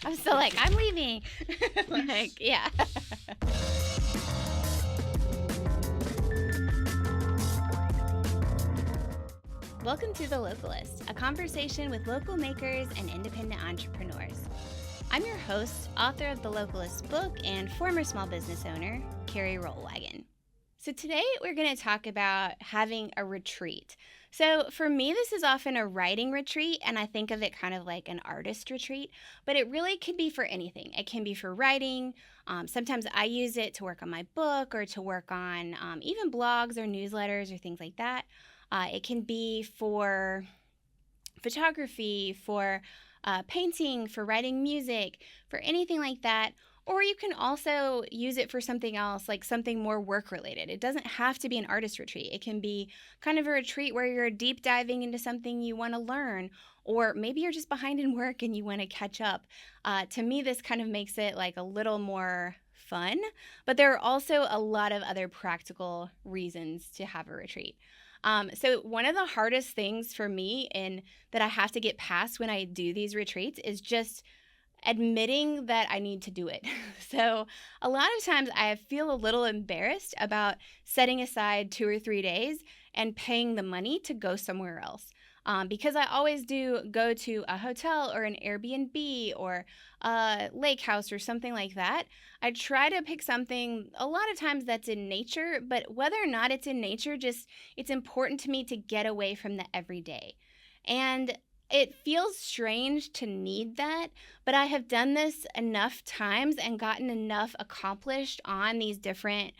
I'm still like, I'm leaving. Like, yeah. Welcome to The Localist, a conversation with local makers and independent entrepreneurs. I'm your host, author of the Localist book, and former small business owner, Carrie Rollwagen. So today we're going to talk about having a retreat. So for me, this is often a writing retreat, and I think of it kind of like an artist retreat, but it really could be for anything. It can be for writing. Sometimes I use it to work on my book or to work on even blogs or newsletters or things like that. It can be for photography, for painting, for writing music, for anything like that. Or you can also use it for something else, like something more work related. It doesn't have to be an artist retreat. It can be kind of a retreat where you're deep diving into something you want to learn, or maybe you're just behind in work and you want to catch up. To me, this kind of makes it like a little more fun, but there are also a lot of other practical reasons to have a retreat. So one of the hardest things for me and that I have to get past when I do these retreats is just admitting that I need to do it. So a lot of times I feel a little embarrassed about setting aside 2 or 3 days and paying the money to go somewhere else. Because I always do go to a hotel or an Airbnb or a lake house or something like that. I try to pick something a lot of times that's in nature, but whether or not it's in nature, just it's important to me to get away from the everyday. And it feels strange to need that, but I have done this enough times and gotten enough accomplished on these different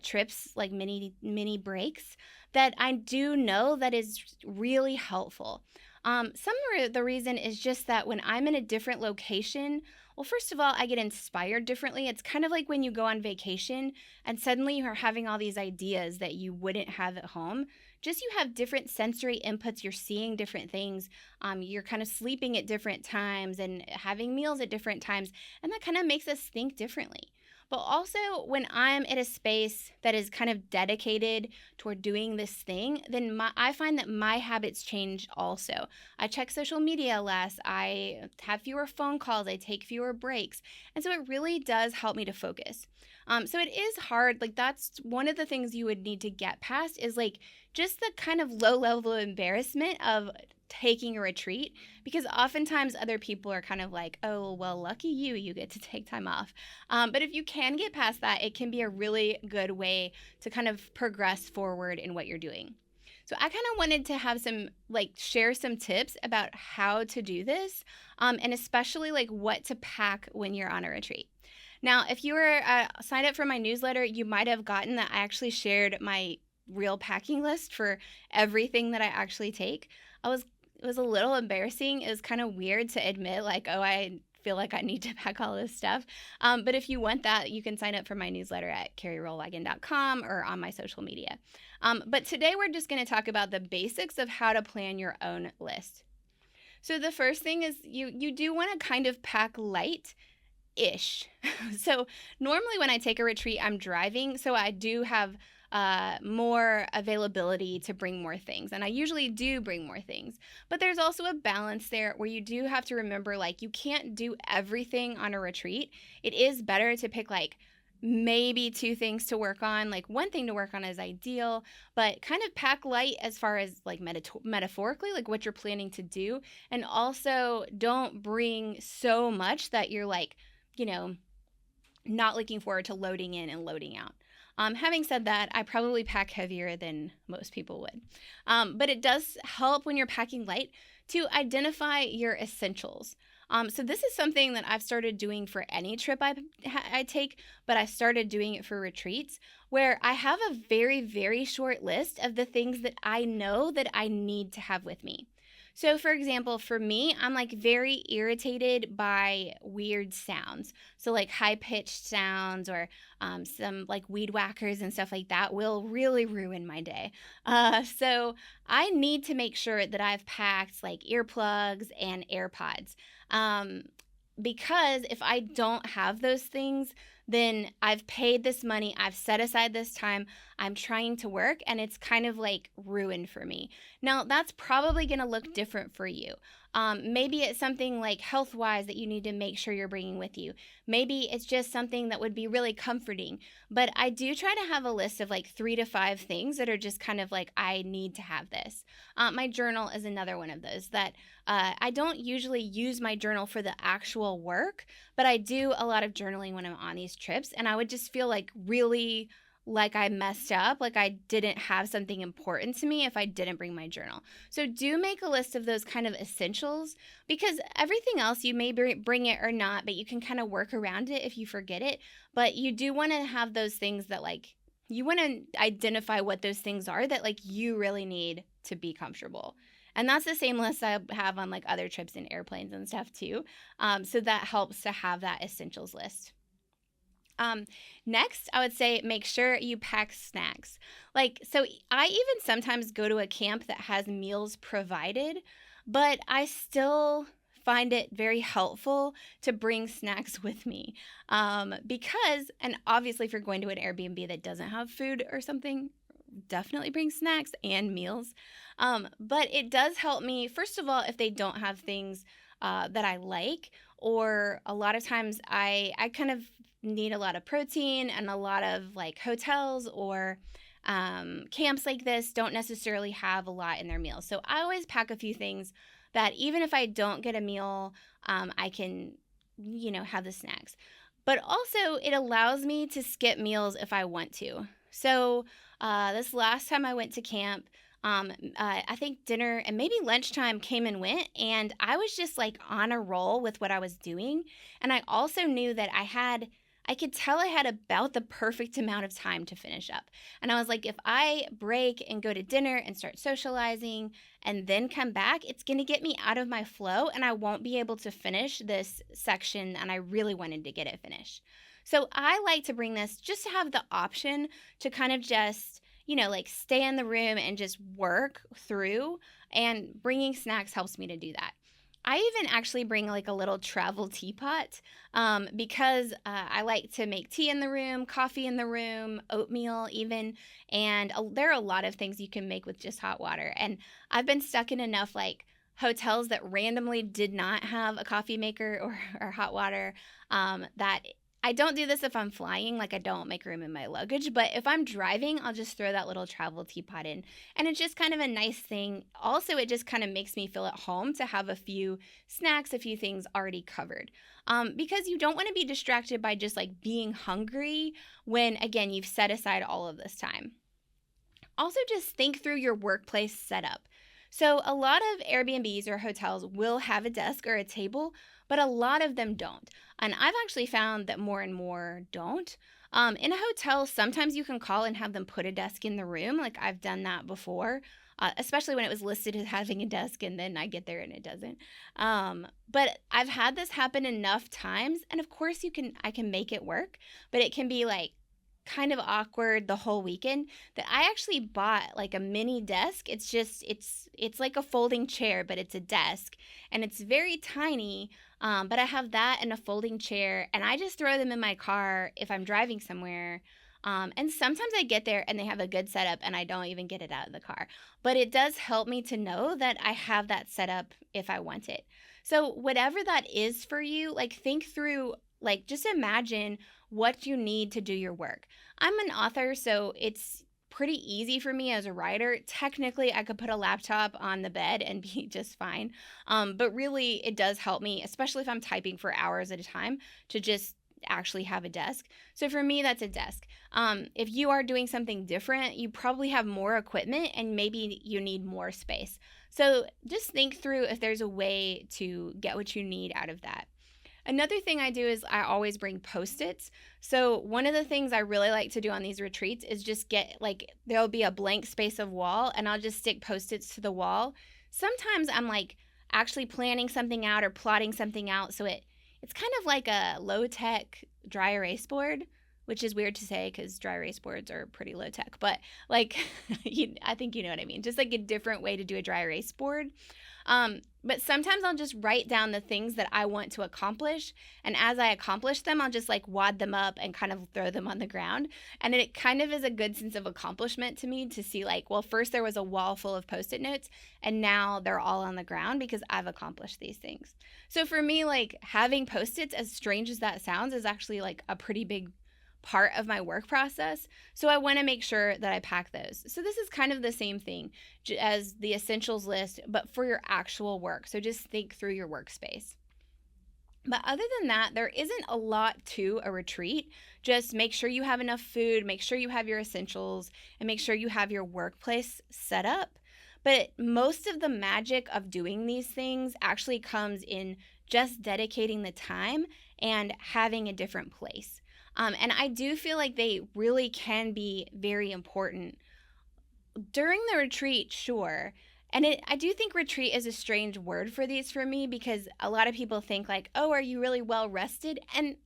trips, like mini breaks, that I do know that is really helpful. Some of the reason is just that when I'm in a different location, well, first of all, I get inspired differently. It's kind of like when you go on vacation and suddenly you're having all these ideas that you wouldn't have at home. Just you have different sensory inputs, you're seeing different things, you're kind of sleeping at different times and having meals at different times, and that kind of makes us think differently. But also, when I'm at a space that is kind of dedicated toward doing this thing, then I find that my habits change also. I check social media less, I have fewer phone calls, I take fewer breaks, and so it really does help me to focus. So it is hard. Like, that's one of the things you would need to get past is like just the kind of low level embarrassment of taking a retreat, because oftentimes other people are kind of like, oh, well, lucky you get to take time off. But if you can get past that, it can be a really good way to kind of progress forward in what you're doing. So I kind of wanted to have share some tips about how to do this, and especially like what to pack when you're on a retreat. Now, if you were signed up for my newsletter, you might have gotten that I actually shared my real packing list for everything that I actually take. It was a little embarrassing. It was kind of weird to admit, like, oh, I feel like I need to pack all this stuff. But if you want that, you can sign up for my newsletter at carrierollwagen.com or on my social media. But today we're just going to talk about the basics of how to plan your own list. So the first thing is you do want to kind of pack light-ish. So normally when I take a retreat, I'm driving, so I do have more availability to bring more things. And I usually do bring more things. But there's also a balance there where you do have to remember, like, you can't do everything on a retreat. It is better to pick like maybe 2 things to work on. Like, one thing to work on is ideal, but kind of pack light as far as like metaphorically, like what you're planning to do. And also don't bring so much that you're like, not looking forward to loading in and loading out. Having said that, I probably pack heavier than most people would. But it does help when you're packing light to identify your essentials. So this is something that I've started doing for any trip I take, but I started doing it for retreats, where I have a very, very short list of the things that I know that I need to have with me. So for example, for me, I'm like very irritated by weird sounds. So like high-pitched sounds or some like weed whackers and stuff like that will really ruin my day. So I need to make sure that I've packed like earplugs and AirPods. Because if I don't have those things, then I've paid this money, I've set aside this time, I'm trying to work, and it's kind of like ruined for me. Now, that's probably going to look different for you. Maybe it's something like health wise that you need to make sure you're bringing with you. Maybe it's just something that would be really comforting. But I do try to have a list of like 3 to 5 things that are just kind of like, I need to have this. My journal is another one of those that I don't usually use my journal for the actual work, but I do a lot of journaling when I'm on these trips. And I would just feel like really like I messed up, like I didn't have something important to me if I didn't bring my journal. So do make a list of those kind of essentials, because everything else you may bring it or not, but you can kind of work around it if you forget it. But you do want to have those things that like you want to identify what those things are that like you really need to be comfortable. And that's the same list I have on like other trips in airplanes and stuff too. So that helps to have that essentials list. Next, I would say make sure you pack snacks. Like, so I even sometimes go to a camp that has meals provided, but I still find it very helpful to bring snacks with me. Because, and obviously, if you're going to an Airbnb that doesn't have food or something, definitely bring snacks and meals. But it does help me, first of all, if they don't have things that I like, or a lot of times I kind of need a lot of protein, and a lot of like hotels or camps like this don't necessarily have a lot in their meals. So I always pack a few things that even if I don't get a meal, I can, have the snacks. But also it allows me to skip meals if I want to. So this last time I went to camp, I think dinner and maybe lunchtime came and went, and I was just like on a roll with what I was doing. And I also knew that I could tell I had about the perfect amount of time to finish up. And I was like, if I break and go to dinner and start socializing and then come back, it's going to get me out of my flow, and I won't be able to finish this section, and I really wanted to get it finished. So I like to bring this just to have the option to kind of just, like stay in the room and just work through, and bringing snacks helps me to do that. I even actually bring like a little travel teapot because I like to make tea in the room, coffee in the room, oatmeal even, and there are a lot of things you can make with just hot water. And I've been stuck in enough like hotels that randomly did not have a coffee maker or hot water that I don't do this if I'm flying, like I don't make room in my luggage, but if I'm driving, I'll just throw that little travel teapot in. And it's just kind of a nice thing. Also, it just kind of makes me feel at home to have a few snacks, a few things already covered. Because you don't want to be distracted by just like being hungry when, again, you've set aside all of this time. Also, just think through your workplace setup. So a lot of Airbnbs or hotels will have a desk or a table, but a lot of them don't. And I've actually found that more and more don't. In a hotel, sometimes you can call and have them put a desk in the room. Like I've done that before, especially when it was listed as having a desk and then I get there and it doesn't. But I've had this happen enough times, and of course I can make it work, but it can be like kind of awkward the whole weekend that I actually bought like a mini desk. It's like a folding chair, but it's a desk, and it's very tiny. But I have that and a folding chair, and I just throw them in my car if I'm driving somewhere. And sometimes I get there and they have a good setup and I don't even get it out of the car. But it does help me to know that I have that set up if I want it. So whatever that is for you, like think through, like just imagine what you need to do your work. I'm an author, so it's pretty easy for me as a writer. Technically, I could put a laptop on the bed and be just fine. But really, it does help me, especially if I'm typing for hours at a time, to just actually have a desk. So for me, that's a desk. If you are doing something different, you probably have more equipment and maybe you need more space. So just think through if there's a way to get what you need out of that. Another thing I do is I always bring Post-its. So one of the things I really like to do on these retreats is just get like, there'll be a blank space of wall and I'll just stick Post-its to the wall. Sometimes I'm like actually planning something out or plotting something out. So it's kind of like a low-tech dry erase board, which is weird to say because dry erase boards are pretty low tech, but like, I think you know what I mean. Just like a different way to do a dry erase board. But sometimes I'll just write down the things that I want to accomplish. And as I accomplish them, I'll just like wad them up and kind of throw them on the ground. And it kind of is a good sense of accomplishment to me to see like, well, first there was a wall full of Post-it notes and now they're all on the ground because I've accomplished these things. So for me, like having Post-its, as strange as that sounds, is actually like a pretty big part of my work process. So I want to make sure that I pack those. So this is kind of the same thing as the essentials list, but for your actual work. So just think through your workspace. But other than that, there isn't a lot to a retreat. Just make sure you have enough food, make sure you have your essentials, and make sure you have your workplace set up. But most of the magic of doing these things actually comes in just dedicating the time and having a different place. And I do feel like they really can be very important. During the retreat, sure. And I do think retreat is a strange word for these for me because a lot of people think like, oh, are you really well rested? And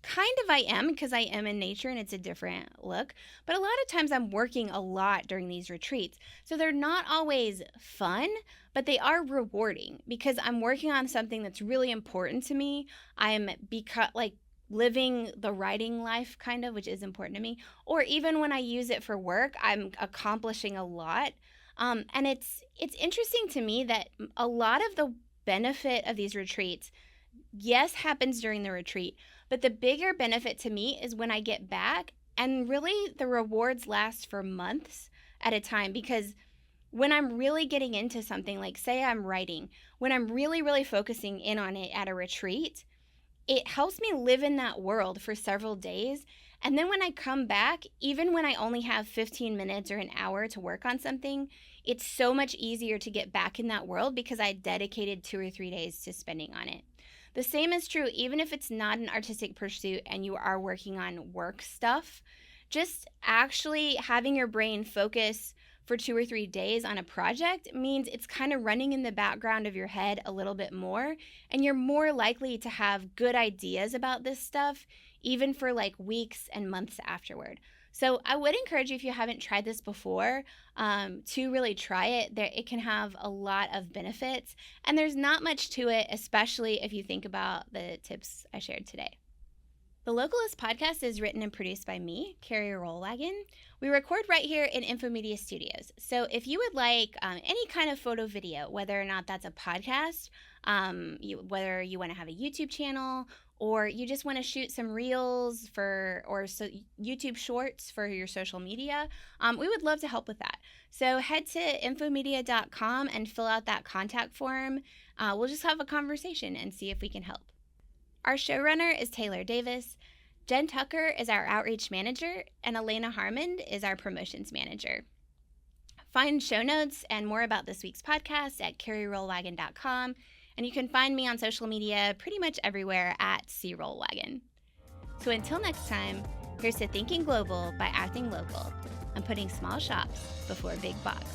kind of I am because I am in nature and it's a different look. But a lot of times I'm working a lot during these retreats. So they're not always fun, but they are rewarding because I'm working on something that's really important to me. I'm living the writing life kind of, which is important to me. Or even when I use it for work, I'm accomplishing a lot. And it's interesting to me that a lot of the benefit of these retreats, yes, happens during the retreat, but the bigger benefit to me is when I get back, and really the rewards last for months at a time, because when I'm really getting into something, like say I'm writing, when I'm really, really focusing in on it at a retreat, it helps me live in that world for several days. And then when I come back, even when I only have 15 minutes or an hour to work on something, it's so much easier to get back in that world because I dedicated 2 or 3 days to spending on it. The same is true even if it's not an artistic pursuit and you are working on work stuff. Just actually having your brain focus for 2 or 3 days on a project means it's kind of running in the background of your head a little bit more, and you're more likely to have good ideas about this stuff even for like weeks and months afterward. So I would encourage you, if you haven't tried this before, to really try it. It can have a lot of benefits, and there's not much to it, especially if you think about the tips I shared today. The Localist podcast is written and produced by me, Carrie Rollwagen. We record right here in Infomedia Studios. So if you would like any kind of photo video, whether or not that's a podcast, whether you want to have a YouTube channel, or you just want to shoot some reels YouTube shorts for your social media, we would love to help with that. So head to infomedia.com and fill out that contact form. We'll just have a conversation and see if we can help. Our showrunner is Taylor Davis. Jen Tucker is our outreach manager, and Elena Harmon is our promotions manager. Find show notes and more about this week's podcast at carrierollwagen.com, and you can find me on social media pretty much everywhere at @CRollwagen. So until next time, here's to thinking global by acting local and putting small shops before big box.